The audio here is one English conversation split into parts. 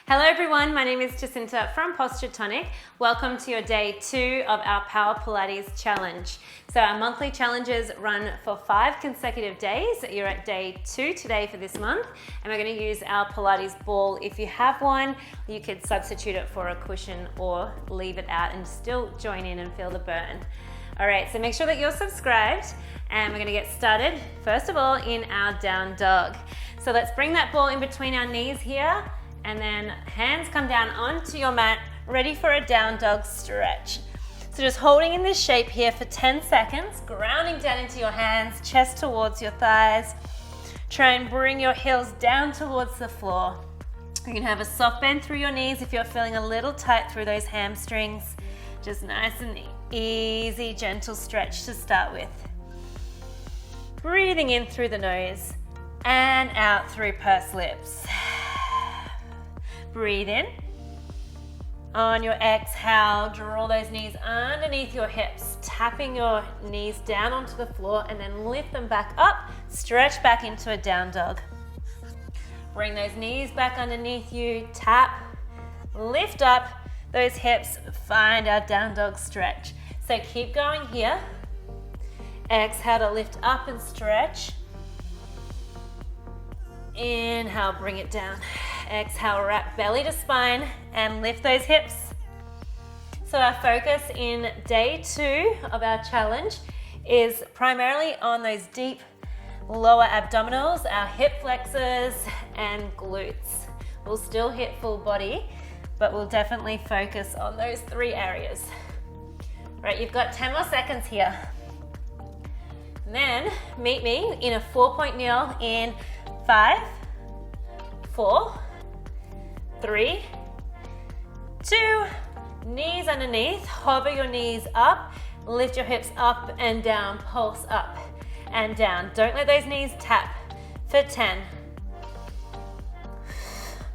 Hello everyone, my name is Jacinta from Tonic. Welcome to your day 2 of our Power Pilates challenge. So our monthly challenges run for 5 consecutive days. You're at day 2 today for this month, and we're going to use our Pilates ball. If you have one, you could substitute it for a cushion or leave it out and still join in and feel the burn. All right, so make sure that you're subscribed, and we're going to get started first of all in our down dog. So let's bring that ball in between our knees here, and then hands come down onto your mat, ready for a down dog stretch. So just holding in this shape here for 10 seconds, grounding down into your hands, chest towards your thighs. Try and bring your heels down towards the floor. You can have a soft bend through your knees if you're feeling a little tight through those hamstrings. Just nice and easy, gentle stretch to start with. Breathing in through the nose and out through pursed lips. Breathe in. On your exhale, draw those knees underneath your hips, tapping your knees down onto the floor and then lift them back up, stretch back into a down dog. Bring those knees back underneath you, tap, lift up those hips, find our down dog stretch. So keep going here. Exhale to lift up and stretch. Inhale, bring it down. Exhale, wrap belly to spine and lift those hips. So our focus in day 2 of our challenge is primarily on those deep lower abdominals, our hip flexors and glutes. We'll still hit full body, but we'll definitely focus on those 3 areas. Right, you've got 10 more seconds here. And then meet me in a 4-point kneel in 5, 4, 3, 2, knees underneath, hover your knees up, lift your hips up and down, pulse up and down. Don't let those knees tap for 10.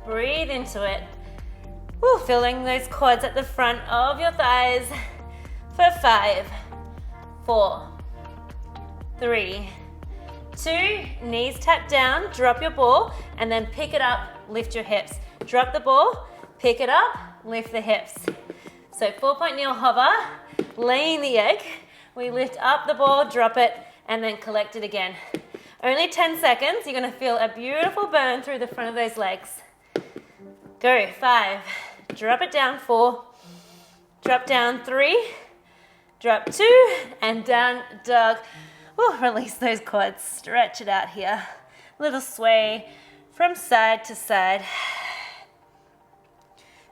Breathe into it. Woo, feeling those quads at the front of your thighs for 5, 4, 3, 2, knees tap down, drop your ball, and then pick it up, lift your hips. Drop the ball, pick it up, lift the hips. So 4-point kneel hover, laying the egg. We lift up the ball, drop it, and then collect it again. Only 10 seconds. You're gonna feel a beautiful burn through the front of those legs. Go, 5, drop it down, 4, drop down, 3, drop 2, and down dog. Ooh, release those quads, stretch it out here. Little sway from side to side.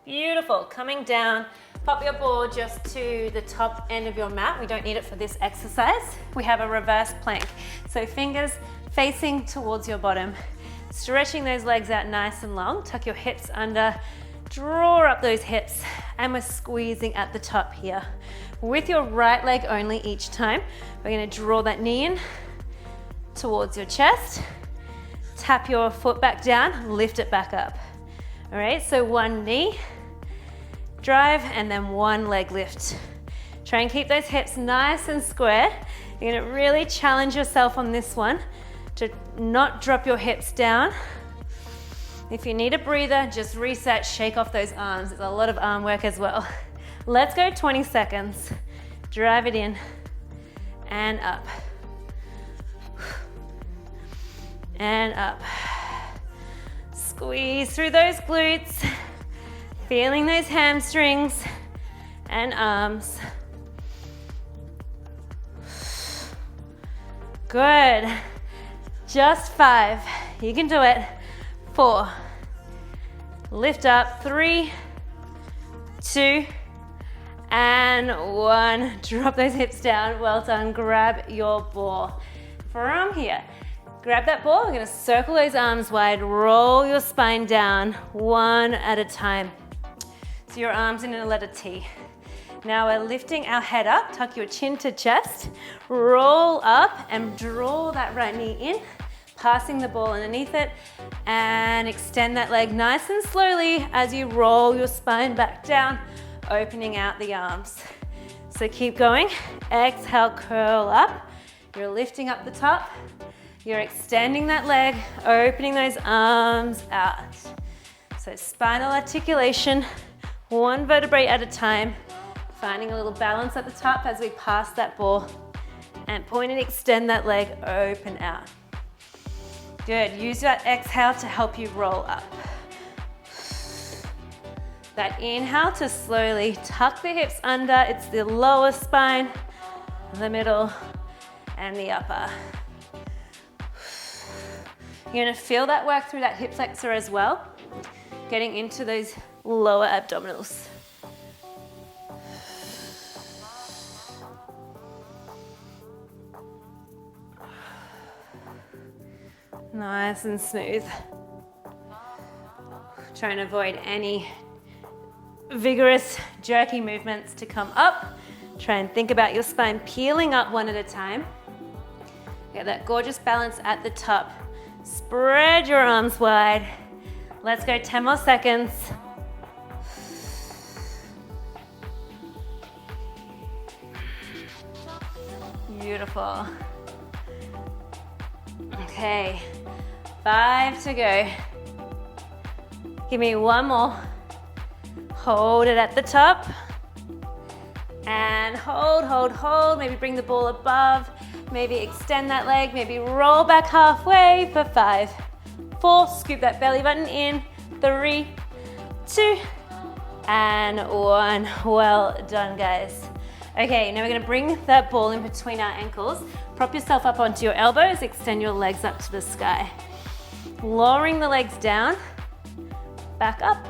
Beautiful, coming down, pop your ball just to the top end of your mat. We don't need it for this exercise. We have a reverse plank. So fingers facing towards your bottom. Stretching those legs out nice and long. Tuck your hips under, draw up those hips, and we're squeezing at the top here. With your right leg only each time. We're gonna draw that knee in towards your chest. Tap your foot back down, lift it back up. All right, so one knee, drive, and then one leg lift. Try and keep those hips nice and square. You're gonna really challenge yourself on this one to not drop your hips down. If you need a breather, just reset, shake off those arms. There's a lot of arm work as well. Let's go 20 seconds. Drive it in and up. And up. Squeeze through those glutes, feeling those hamstrings and arms. Good. Just 5. You can do it. 4. Lift up. 3, 2, and 1. Drop those hips down. Well done. Grab your ball. From here, grab that ball. We're gonna circle those arms wide, roll your spine down one at a time. So your arms in a letter T. Now we're lifting our head up, tuck your chin to chest, roll up and draw that right knee in, passing the ball underneath it, and extend that leg nice and slowly as you roll your spine back down, opening out the arms. So keep going. Exhale, curl up. You're lifting up the top. You're extending that leg, opening those arms out. So spinal articulation, one vertebrae at a time, finding a little balance at the top as we pass that ball, and point and extend that leg, open out. Good, use that exhale to help you roll up. That inhale to slowly tuck the hips under, it's the lower spine, the middle, and the upper. You're gonna feel that work through that hip flexor as well, getting into those lower abdominals. Nice and smooth. Try and avoid any vigorous, jerky movements to come up. Try and think about your spine peeling up one at a time. Get that gorgeous balance at the top. Spread your arms wide. Let's go 10 more seconds. Beautiful. Okay, 5 to go. Give me one more. Hold it at the top. And hold, hold, hold. Maybe bring the ball above. Maybe extend that leg. Maybe roll back halfway for 5, 4. Scoop that belly button in. 3, 2, and 1. Well done, guys. Okay, now we're gonna bring that ball in between our ankles. Prop yourself up onto your elbows. Extend your legs up to the sky. Lowering the legs down. Back up.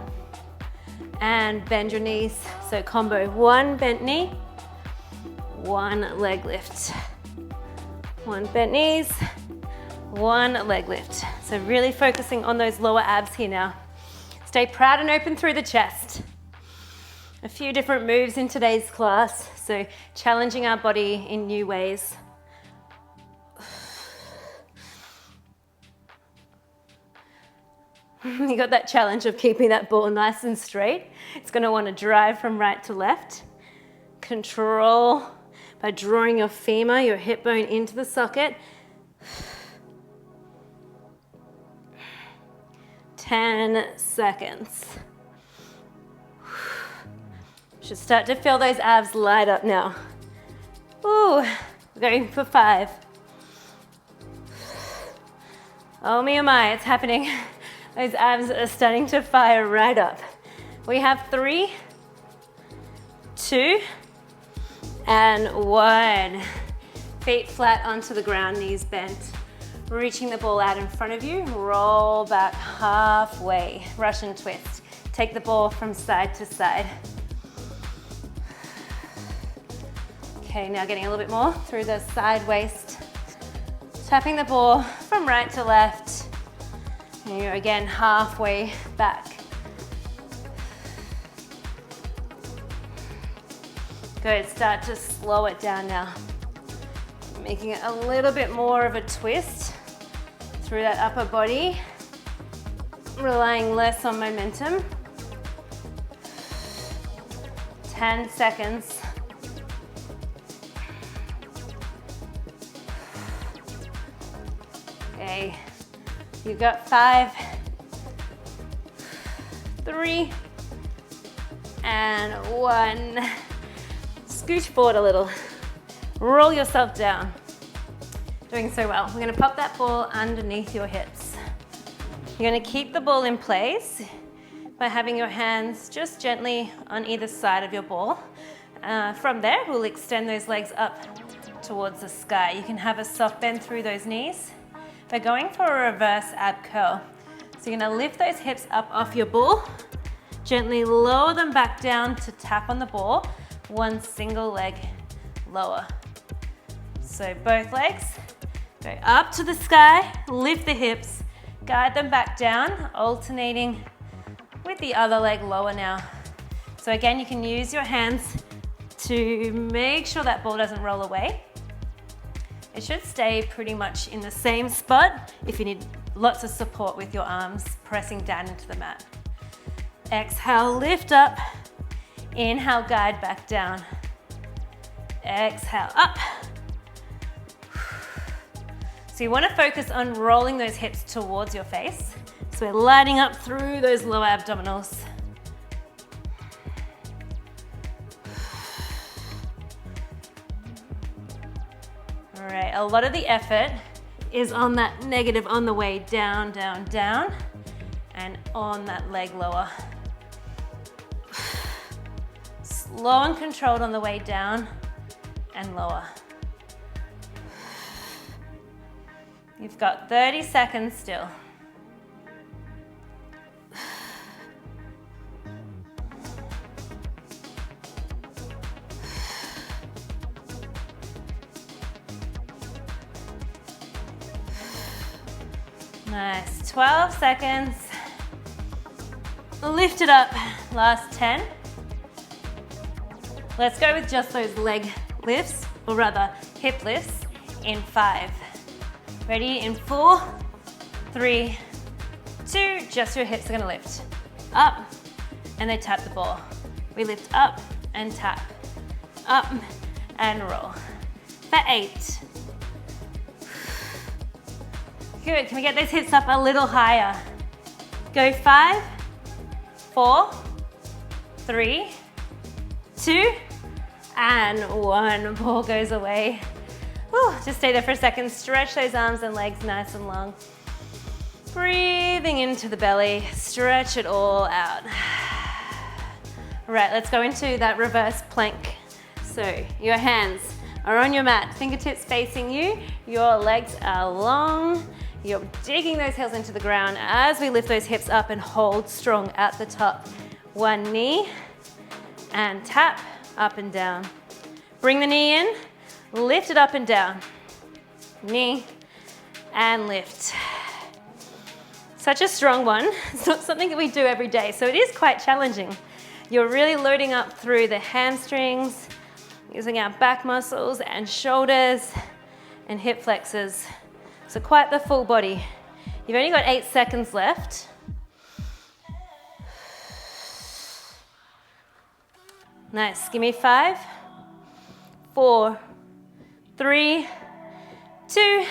And bend your knees. So combo, 1 bent knee, 1 leg lift. 1 bent knees, 1 leg lift. So really focusing on those lower abs here now. Stay proud and open through the chest. A few different moves in today's class, so challenging our body in new ways. You got that challenge of keeping that ball nice and straight. It's going to want to drive from right to left. Control by drawing your femur, your hip bone into the socket. 10 seconds. Should start to feel those abs light up now. Ooh, going for 5. Oh me, oh my, it's happening. Those abs are starting to fire right up. We have 3, 2, and 1. Feet flat onto the ground, knees bent. Reaching the ball out in front of you, roll back halfway, Russian twist. Take the ball from side to side. Okay, now getting a little bit more through the side waist. Tapping the ball from right to left. And you're again halfway back. Good, start to slow it down now. Making it a little bit more of a twist through that upper body. Relying less on momentum. 10 seconds. Okay, you've got 5, 3, and 1. Scooch forward a little. Roll yourself down. Doing so well. We're going to pop that ball underneath your hips. You're going to keep the ball in place by having your hands just gently on either side of your ball. From there, we'll extend those legs up towards the sky. You can have a soft bend through those knees. We're going for a reverse ab curl. So you're gonna lift those hips up off your ball, gently lower them back down to tap on the ball, one single leg lower. So both legs, go up to the sky, lift the hips, guide them back down, alternating with the other leg lower now. So again, you can use your hands to make sure that ball doesn't roll away. It should stay pretty much in the same spot if you need lots of support with your arms pressing down into the mat. Exhale, lift up. Inhale, guide back down. Exhale, up. So you want to focus on rolling those hips towards your face. So So we're lighting up through those lower abdominals. All right, a lot of the effort is on that negative on the way down, down, down, and on that leg lower. Slow and controlled on the way down and lower. You've got 30 seconds still. Nice, 12 seconds. Lift it up, last 10. Let's go with just those leg lifts, or rather hip lifts, in 5. Ready, in 4, 3, 2, just your hips are gonna lift. Up, and they tap the ball. We lift up and tap, up and roll. For 8. Good, can we get those hips up a little higher? Go 5, 4, 3, 2, and 1. Ball goes away. Whew, just stay there for a second. Stretch those arms and legs nice and long. Breathing into the belly. Stretch it all out. All right, let's go into that reverse plank. So your hands are on your mat, fingertips facing you. Your legs are long. You're digging those heels into the ground as we lift those hips up and hold strong at the top. One knee and tap up and down. Bring the knee in, lift it up and down. Knee and lift. Such a strong one. It's not something that we do every day, so it is quite challenging. You're really loading up through the hamstrings, using our back muscles and shoulders and hip flexors. So quite the full body. You've only got 8 seconds left. Nice, give me 5, 4, 3, 2,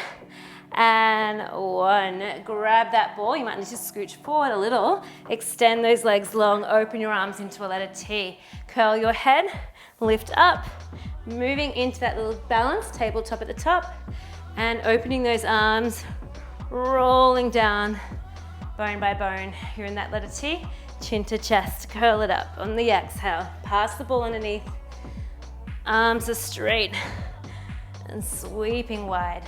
and 1. Grab that ball. You might need to scooch forward a little. Extend those legs long. Open your arms into a letter T. Curl your head, lift up, moving into that little balance, tabletop at the top, and opening those arms, rolling down, bone by bone. You're in that letter T. Chin to chest, curl it up on the exhale. Pass the ball underneath. Arms are straight and sweeping wide.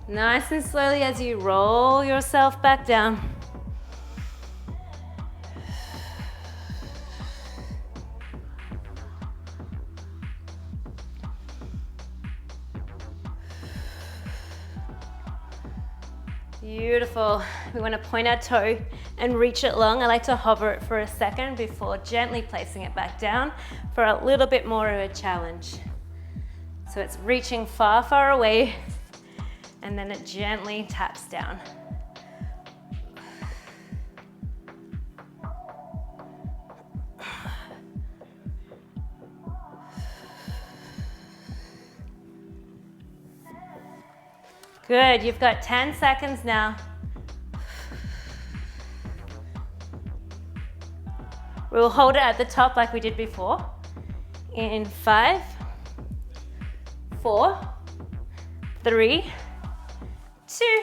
Nice and slowly as you roll yourself back down. Beautiful. We want to point our toe and reach it long. I like to hover it for a second before gently placing it back down for a little bit more of a challenge. So it's reaching far, far away, and then it gently taps down. Good, you've got 10 seconds now. We'll hold it at the top like we did before. In 5, 4, 3, 2,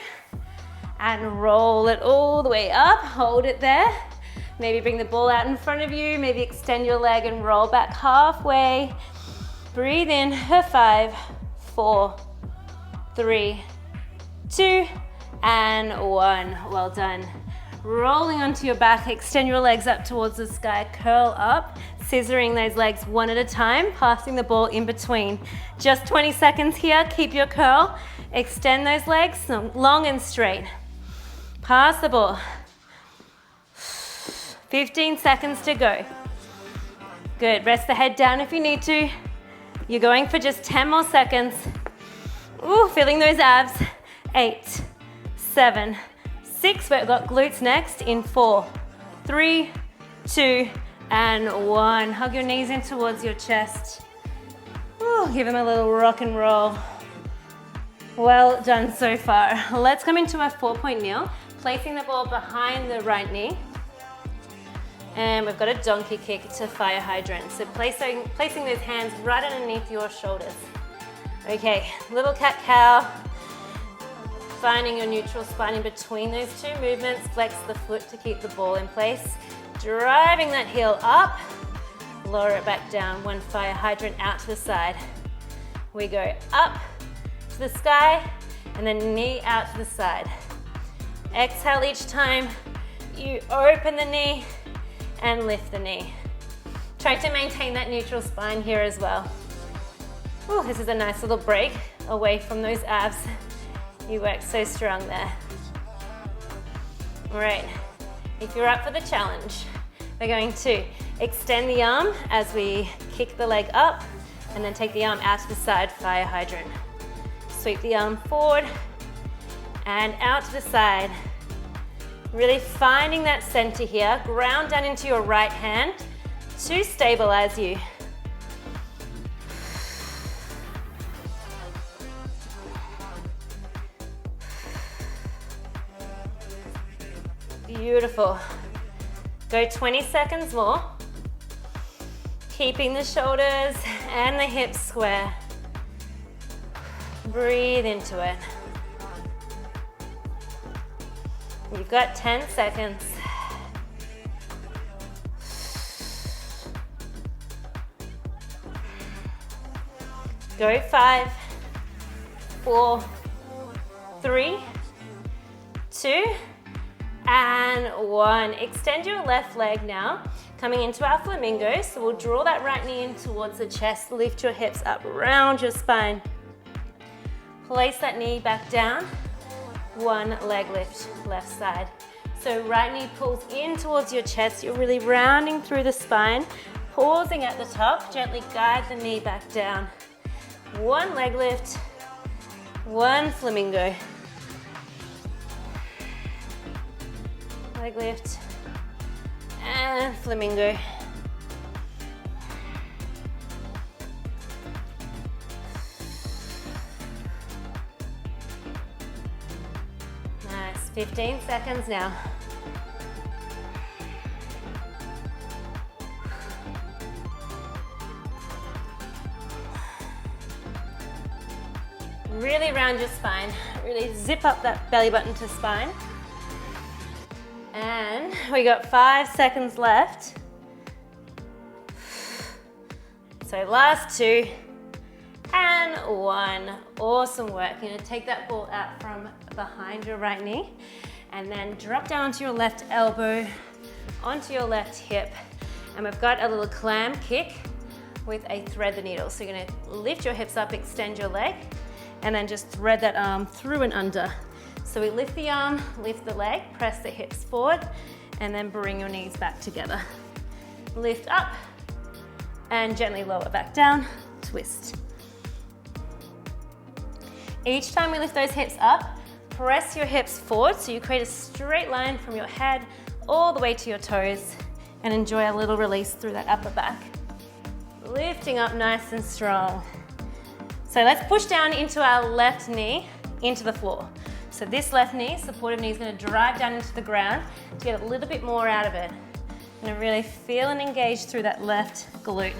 and roll it all the way up. Hold it there. Maybe bring the ball out in front of you. Maybe extend your leg and roll back halfway. Breathe in for 5, 4, 3, 2, and 1. Well done. Rolling onto your back, extend your legs up towards the sky, curl up, scissoring those legs one at a time, passing the ball in between. Just 20 seconds here, keep your curl, extend those legs long and straight. Pass the ball. 15 seconds to go. Good, rest the head down if you need to. You're going for just 10 more seconds. Ooh, feeling those abs. 8, 7, 6, we've got glutes next in 4, 3, 2, and 1. Hug your knees in towards your chest. Ooh, give them a little rock and roll. Well done so far. Let's come into a 4-point kneel, placing the ball behind the right knee. And we've got a donkey kick to fire hydrant. So placing those hands right underneath your shoulders. Okay, little cat-cow. Finding your neutral spine in between those two movements. Flex the foot to keep the ball in place. Driving that heel up. Lower it back down. One fire hydrant out to the side. We go up to the sky and then knee out to the side. Exhale each time. You open the knee and lift the knee. Try to maintain that neutral spine here as well. Ooh, this is a nice little break away from those abs. You work so strong there. All right, if you're up for the challenge, we're going to extend the arm as we kick the leg up and then take the arm out to the side, fire hydrant. Sweep the arm forward and out to the side. Really finding that center here. Ground down into your right hand to stabilize you. Beautiful. Go 20 seconds more. Keeping the shoulders and the hips square. Breathe into it. You've got 10 seconds. Go 5, 4, 3, 2, and 1. Extend your left leg now, coming into our flamingo. So we'll draw that right knee in towards the chest, lift your hips up around your spine. Place that knee back down. One leg lift, left side. So right knee pulls in towards your chest. You're really rounding through the spine. Pausing at the top, gently guide the knee back down. One leg lift, one flamingo. Leg lift and flamingo. Nice, 15 seconds now. Really round your spine, really zip up that belly button to spine. And we got 5 seconds left. So last 2 and 1. Awesome work. You're gonna take that ball out from behind your right knee and then drop down onto your left elbow, onto your left hip. And we've got a little clam kick with a thread the needle. So you're gonna lift your hips up, extend your leg, and then just thread that arm through and under. So we lift the arm, lift the leg, press the hips forward, and then bring your knees back together. Lift up, and gently lower back down, twist. Each time we lift those hips up, press your hips forward so you create a straight line from your head all the way to your toes, and enjoy a little release through that upper back. Lifting up nice and strong. So let's push down into our left knee, into the floor. So this left knee, supportive knee, is going to drive down into the ground to get a little bit more out of it. Going to really feel and engage through that left glute.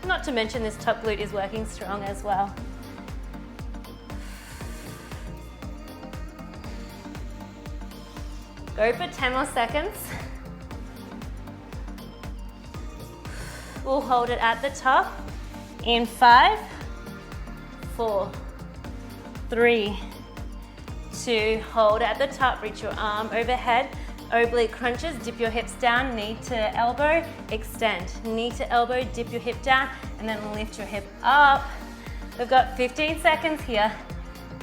Not to mention this top glute is working strong as well. Go for 10 more seconds. We'll hold it at the top in 5, 4, 3, 2, hold at the top, reach your arm overhead, oblique crunches, dip your hips down, knee to elbow, extend, knee to elbow, dip your hip down, and then lift your hip up. We've got 15 seconds here,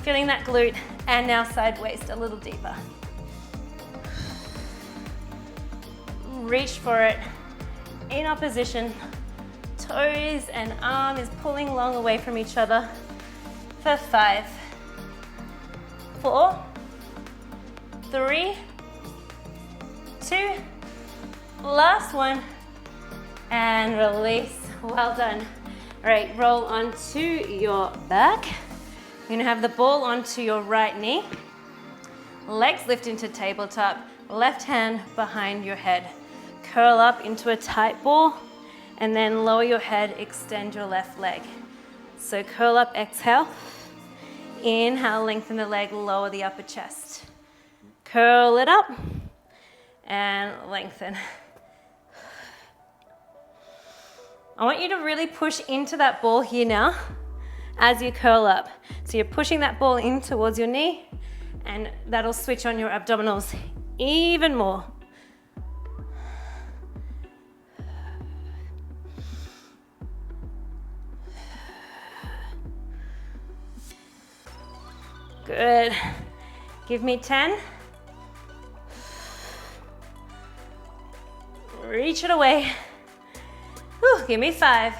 feeling that glute, and now side waist a little deeper. Reach for it, in opposition, toes and arm is pulling long away from each other, for 5, 4, 3, 2, last one, and release. Well done. All right, roll onto your back. You're gonna have the ball onto your right knee, legs lift into tabletop, left hand behind your head. Curl up into a tight ball, and then lower your head, extend your left leg. So curl up, exhale. Inhale, lengthen the leg, lower the upper chest. Curl it up, and lengthen. I want you to really push into that ball here now as you curl up. So you're pushing that ball in towards your knee, and that'll switch on your abdominals even more. Good. Give me 10. Reach it away. Whew, give me 5.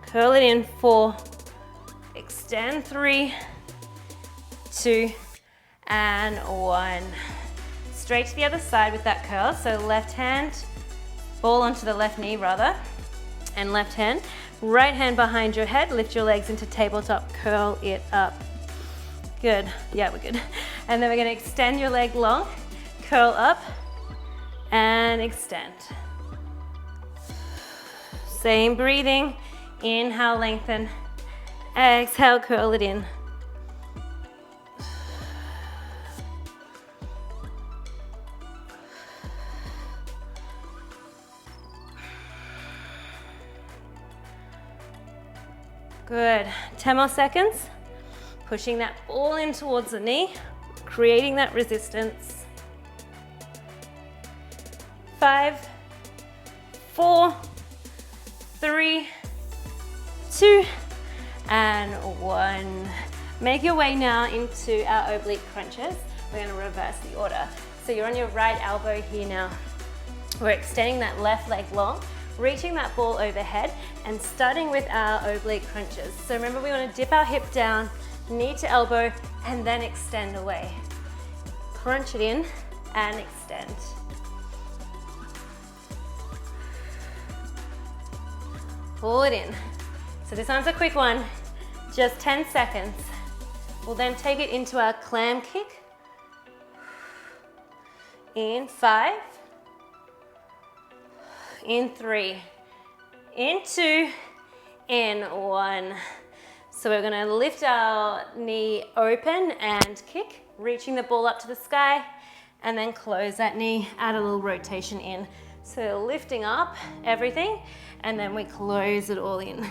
Curl it in. 4. Extend. 3, 2, and 1. Straight to the other side with that curl. So left hand, ball onto the left knee rather, and left hand. Right hand behind your head. Lift your legs into tabletop. Curl it up. Good. Yeah, we're good. And then we're going to extend your leg long, curl up, and extend. Same breathing. Inhale, lengthen. Exhale, curl it in. Good. 10 more seconds. Pushing that ball in towards the knee, creating that resistance. 5, 4, 3, 2, and 1. Make your way now into our oblique crunches. We're going to reverse the order. So you're on your right elbow here now. We're extending that left leg long, reaching that ball overhead, and starting with our oblique crunches. So remember, we want to dip our hip down, knee to elbow, and then extend away. Crunch it in and extend. Pull it in. So this one's a quick one, just 10 seconds. We'll then take it into our clam kick. In 5, in 3, in 2, in 1. So we're going to lift our knee open and kick, reaching the ball up to the sky, and then close that knee, add a little rotation in. So lifting up everything, and then we close it all in.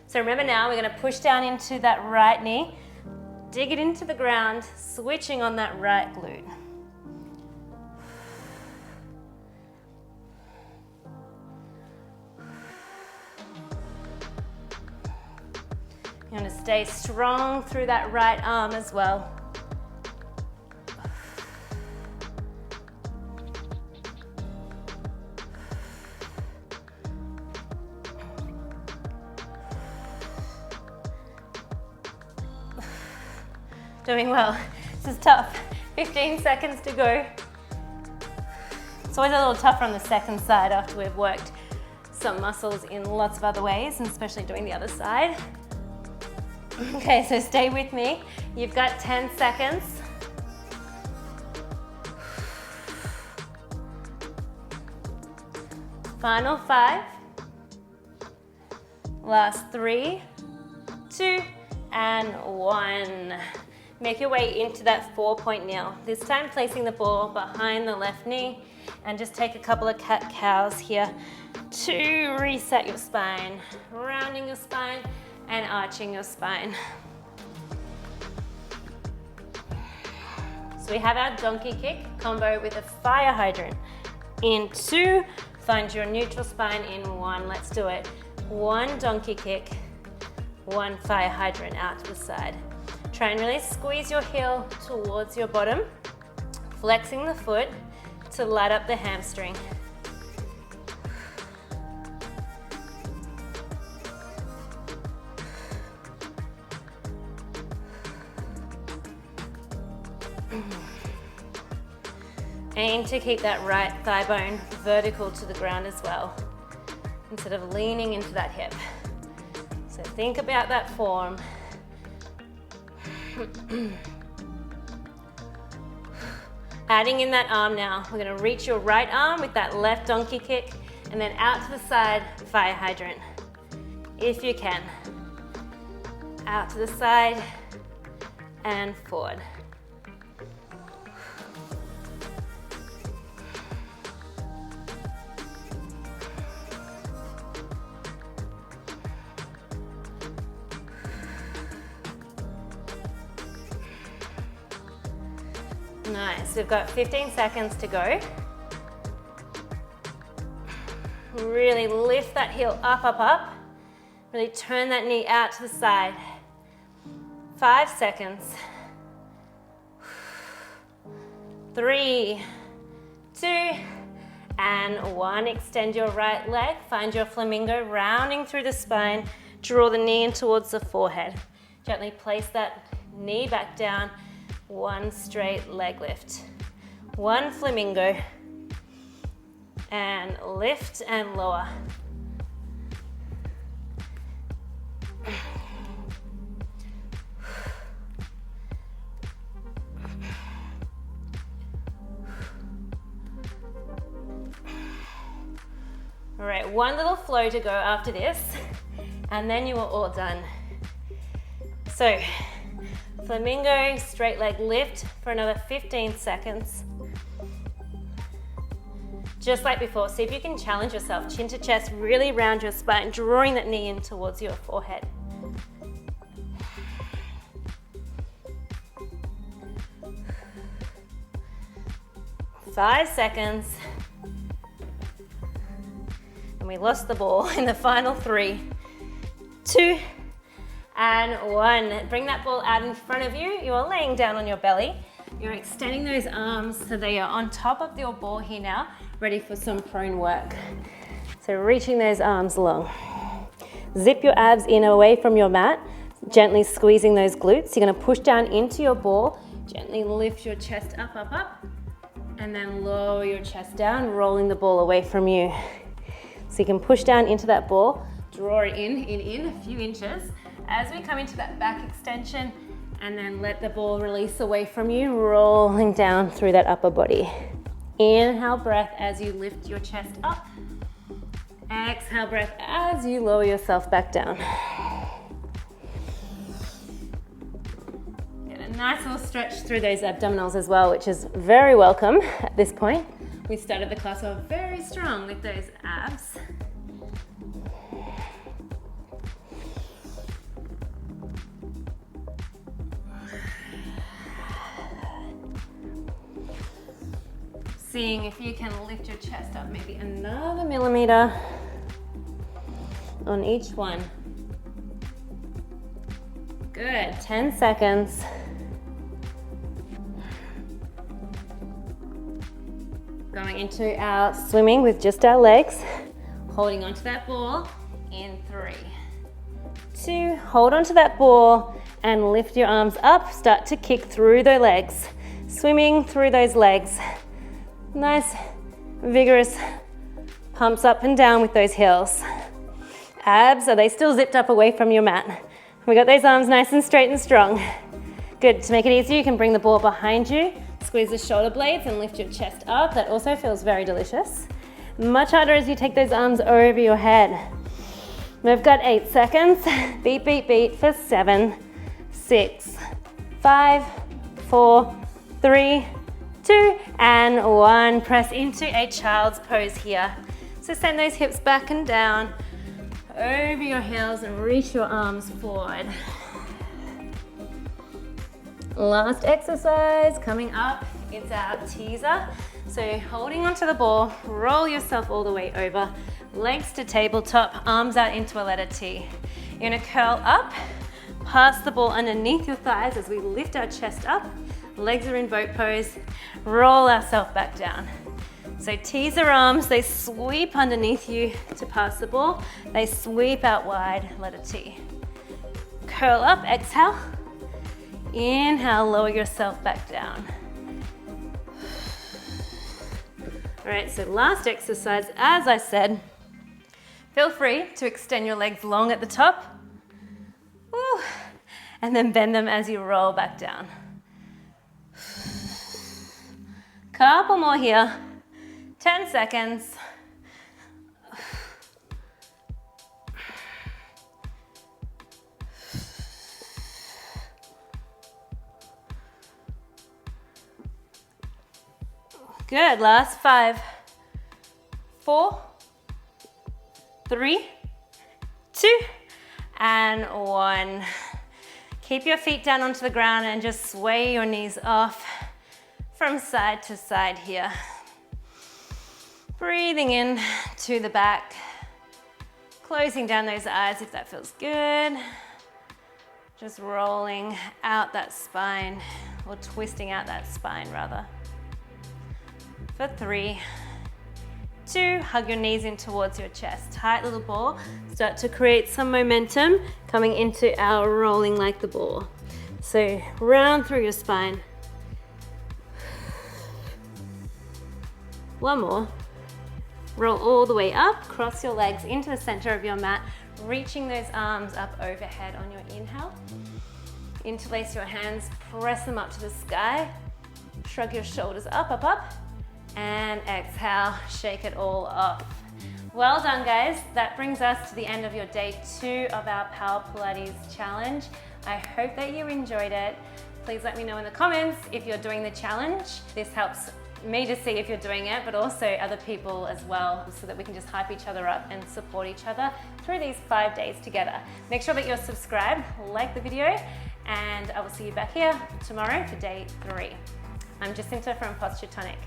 So remember now, we're going to push down into that right knee, dig it into the ground, switching on that right glute. You want to stay strong through that right arm as well. Doing well. This is tough. 15 seconds to go. It's always a little tougher on the second side after we've worked some muscles in lots of other ways, and especially doing the other side. Okay, so stay with me. You've got 10 seconds. Final 5. Last 3, 2, and 1. Make your way into that 4-point kneel. This time placing the ball behind the left knee, and just take a couple of cat-cows here to reset your spine, rounding your spine and arching your spine. So we have our donkey kick combo with a fire hydrant. In 2, find your neutral spine. In 1, let's do it. 1 donkey kick, 1 fire hydrant out to the side. Try and really squeeze your heel towards your bottom, flexing the foot to light up the hamstring. Aim to keep that right thigh bone vertical to the ground as well, instead of leaning into that hip. So Think about that form. Adding in that arm now. We're gonna reach your right arm with that left donkey kick and then out to the side, fire hydrant. If you can. Out to the side and forward. Nice, we've got 15 seconds to go. Really lift that heel up, up, up. Really turn that knee out to the side. 5 seconds. 3, 2, and 1. Extend your right leg. Find your flamingo, rounding through the spine. Draw the knee in towards the forehead. Gently place that knee back down. 1 straight leg lift. 1 flamingo. And lift and lower. All right, 1 little flow to go after this, and then you are all done. So, flamingo, straight leg lift for another 15 seconds. Just like before, see if you can challenge yourself. Chin to chest, really round your spine, drawing that knee in towards your forehead. Five seconds. And we lost the ball in the final 3, 2, and 1. Bring that ball out in front of you. You are laying down on your belly. You're extending those arms so they are on top of your ball here now, ready for some prone work. So reaching those arms long. Zip your abs in away from your mat, gently squeezing those glutes. You're gonna push down into your ball, gently lift your chest up, up, up, and then lower your chest down, rolling the ball away from you. So you can push down into that ball, draw it in a few inches. As we come into that back extension, and then let the ball release away from you, rolling down through that upper body. Inhale breath as you lift your chest up. Exhale breath as you lower yourself back down. Get a nice little stretch through those abdominals as well, which is very welcome at this point. We started the class off very strong with those abs. Seeing if you can lift your chest up maybe another millimeter on each one. Good, 10 seconds. Going into our swimming with just our legs, holding onto that ball in 3, 2, hold onto that ball and lift your arms up, start to kick through the legs, swimming through those legs. Nice, vigorous pumps up and down with those heels. Abs, are they still zipped up away from your mat? We got those arms nice and straight and strong. Good, to make it easier, you can bring the ball behind you, squeeze the shoulder blades and lift your chest up. That also feels very delicious. Much harder as you take those arms over your head. We've got 8 seconds. Beat, beat, beat for 7, 6, 5, 4, 3, 2, and 1. Press into a child's pose here. So send those hips back and down, over your heels and reach your arms forward. Last exercise coming up, it's our teaser. So holding onto the ball, roll yourself all the way over, legs to tabletop, arms out into a letter T. You're gonna curl up, pass the ball underneath your thighs as we lift our chest up. Legs are in boat pose, roll ourselves back down. So teaser arms, they sweep underneath you to pass the ball. They sweep out wide, letter T. Curl up, exhale. Inhale, lower yourself back down. All right, so last exercise, as I said, feel free to extend your legs long at the top. Woo. And then bend them as you roll back down. Couple more here. 10 seconds. Good, last 5, 4, 3, 2, and 1. Keep your feet down onto the ground and just sway your knees off from side to side here. Breathing in to the back, closing down those eyes if that feels good. Just rolling out that spine, or twisting out that spine rather. For 3, 2, hug your knees in towards your chest. Tight little ball. Start to create some momentum coming into our rolling like the ball. So round through your spine. One more. Roll all the way up, cross your legs into the center of your mat, reaching those arms up overhead on your inhale. Interlace your hands, press them up to the sky. Shrug your shoulders up, up, up. And exhale, shake it all off. Well done, guys. That brings us to the end of your day 2 of our Power Pilates challenge. I hope that you enjoyed it. Please let me know in the comments if you're doing the challenge. This helps me to see if you're doing it, but also other people as well, so that we can just hype each other up and support each other through these 5 days together. Make sure that you're subscribed, like the video, and I will see you back here tomorrow for day 3. I'm Jacinta from Tonic.